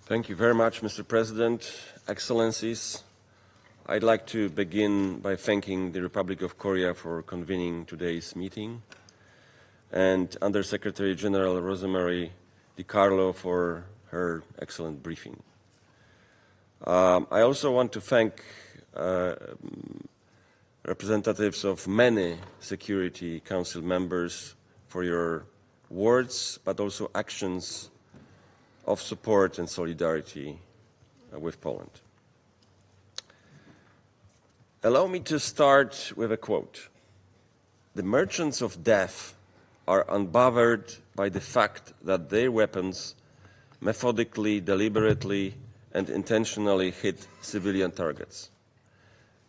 Thank you very much, Mr. President, Excellencies. I'd like to begin by thanking the Republic of Korea for convening today's meeting and Undersecretary General Rosemary DiCarlo for her excellent briefing. I also want to thank representatives of many Security Council members for your words, but also actions of support and solidarity with Poland. Allow me to start with a quote. "The merchants of death are unbothered by the fact that their weapons methodically, deliberately, and intentionally hit civilian targets.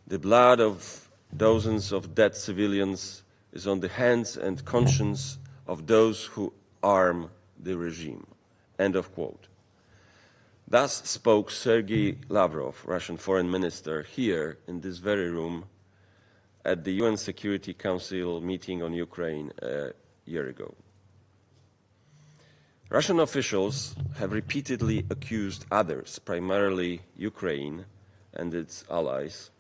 The blood of dozens of dead civilians is on the hands and conscience of those who arm the regime." End of quote. Thus spoke Sergei Lavrov, Russian Foreign Minister, here in this very room at the UN Security Council meeting on Ukraine a year ago. Russian officials have repeatedly accused others, primarily Ukraine and its allies,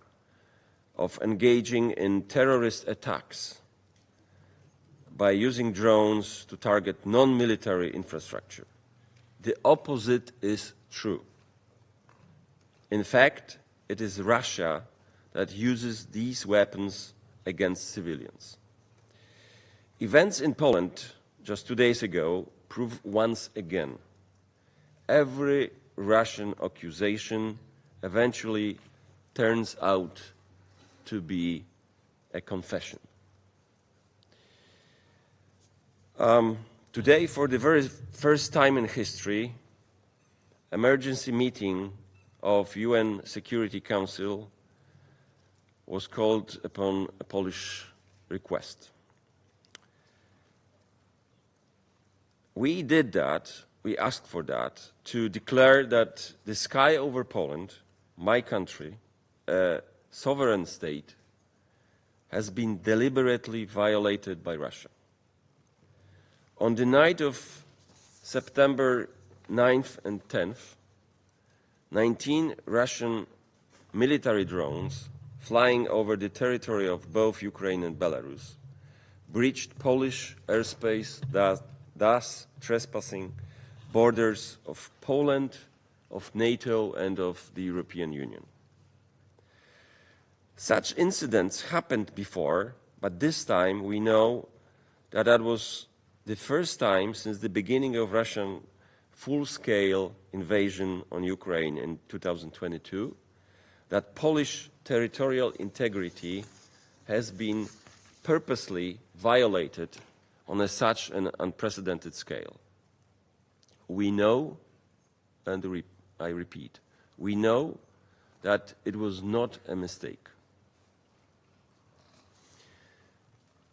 of engaging in terrorist attacks by using drones to target non-military infrastructure. The opposite is true. In fact, it is Russia that uses these weapons against civilians. Events in Poland just 2 days ago prove once again every Russian accusation eventually turns out to be a confession. Today, for the very first time in history, emergency meeting of UN Security Council was called upon a Polish request. We did that, we asked for that, to declare that the sky over Poland, my country, a sovereign state, has been deliberately violated by Russia. On the night of September 9th and 10th, 19 Russian military drones flying over the territory of both Ukraine and Belarus breached Polish airspace, thus trespassing borders of Poland, of NATO, and of the European Union. Such incidents happened before, but this time we know that that was the first time since the beginning of Russian full-scale invasion on Ukraine in 2022 that Polish territorial integrity has been purposely violated on such an unprecedented scale. We know, and I repeat, we know that it was not a mistake.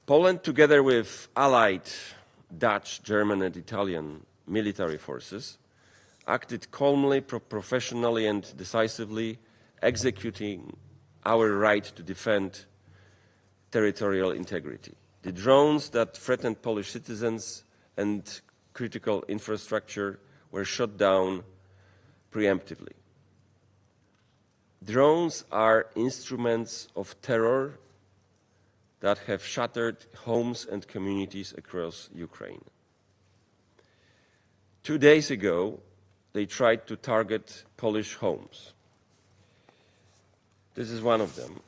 Poland, together with allied Dutch, German, and Italian military forces, acted calmly, professionally, and decisively, executing our right to defend territorial integrity. The drones that threatened Polish citizens and critical infrastructure were shot down preemptively. Drones are instruments of terror that have shattered homes and communities across Ukraine. 2 days ago, they tried to target Polish homes. This is one of them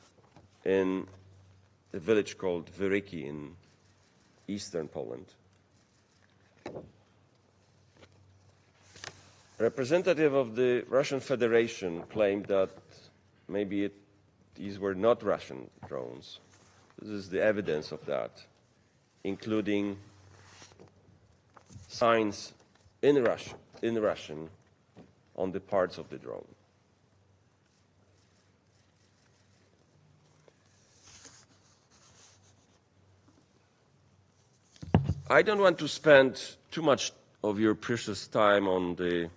in a village called Wyryki in eastern Poland. A representative of the Russian Federation claimed that maybe these were not Russian drones. This is the evidence of that, including signs in Russian on the parts of the drone. I don't want to spend too much of your precious time on the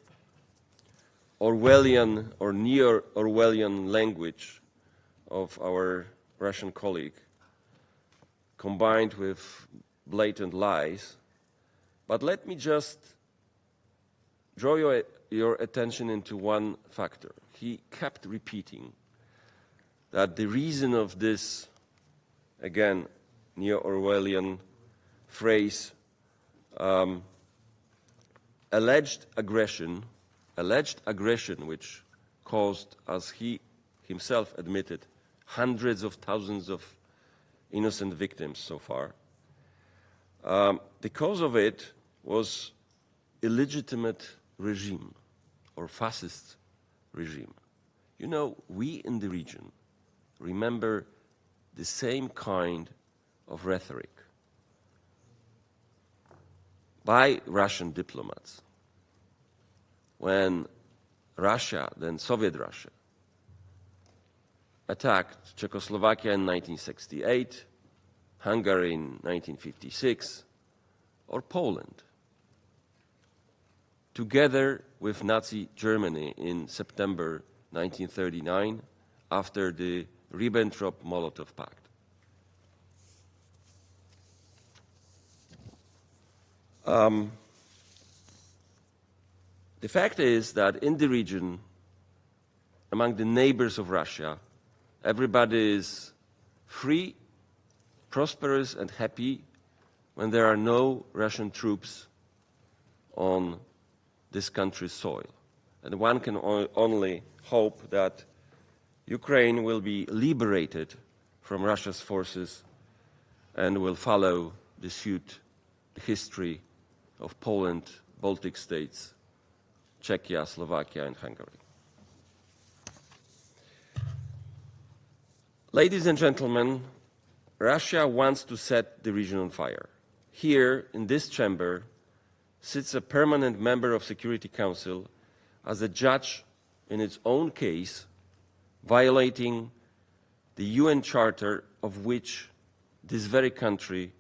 Orwellian or neo-Orwellian language of our Russian colleague, combined with blatant lies. But let me just draw your attention into one factor. He kept repeating that the reason of this, again, neo-Orwellian phrase, alleged aggression, which caused, as he himself admitted, hundreds of thousands of innocent victims so far. The cause of it was illegitimate regime or fascist regime. You know, we in the region remember the same kind of rhetoric by Russian diplomats when Russia, then Soviet Russia, attacked Czechoslovakia in 1968, Hungary in 1956, or Poland, together with Nazi Germany in September 1939 after the Ribbentrop-Molotov Pact. The fact is that in the region, among the neighbors of Russia, everybody is free, prosperous, and happy when there are no Russian troops on this country's soil. And one can only hope that Ukraine will be liberated from Russia's forces and will follow the suit, the history of Poland, Baltic states, Czechia, Slovakia, and Hungary. Ladies and gentlemen, Russia wants to set the region on fire. Here, in this chamber, sits a permanent member of Security Council as a judge in its own case, violating the UN Charter of which this very country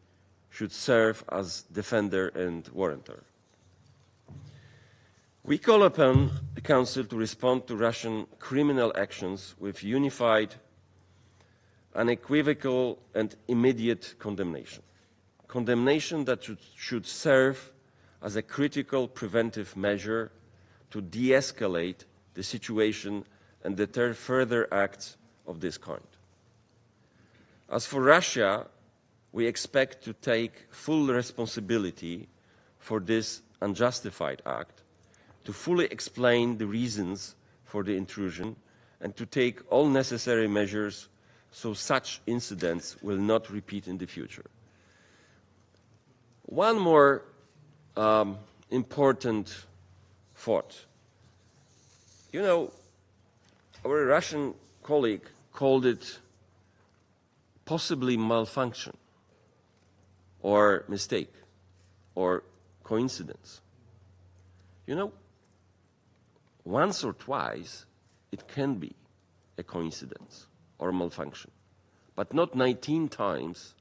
should serve as defender and warrantor. We call upon the Council to respond to Russian criminal actions with unified, unequivocal and immediate condemnation. Condemnation that should serve as a critical preventive measure to de-escalate the situation and deter further acts of this kind. As for Russia, we expect to take full responsibility for this unjustified act, to fully explain the reasons for the intrusion, and to take all necessary measures so such incidents will not repeat in the future. One more important thought. You know, our Russian colleague called it possibly malfunction or mistake or coincidence. You know, once or twice it can be a coincidence or malfunction, but not 19 times,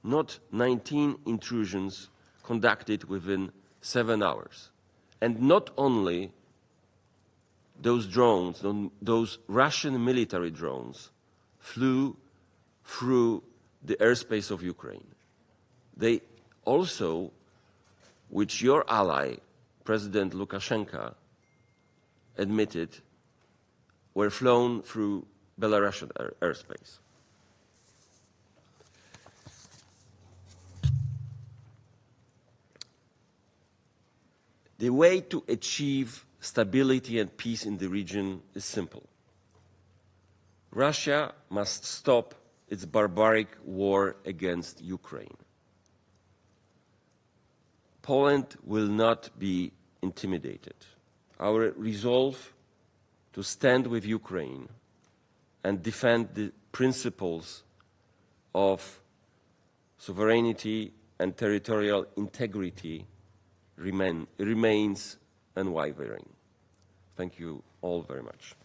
not 19 intrusions conducted within 7 hours. And not only those drones, those Russian military drones, flew through the airspace of Ukraine. They also, which your ally, President Lukashenko, admitted, were flown through Belarusian airspace. The way to achieve stability and peace in the region is simple. Russia must stop its barbaric war against Ukraine. Poland will not be intimidated. Our resolve to stand with Ukraine and defend the principles of sovereignty and territorial integrity remains unwavering. Thank you all very much.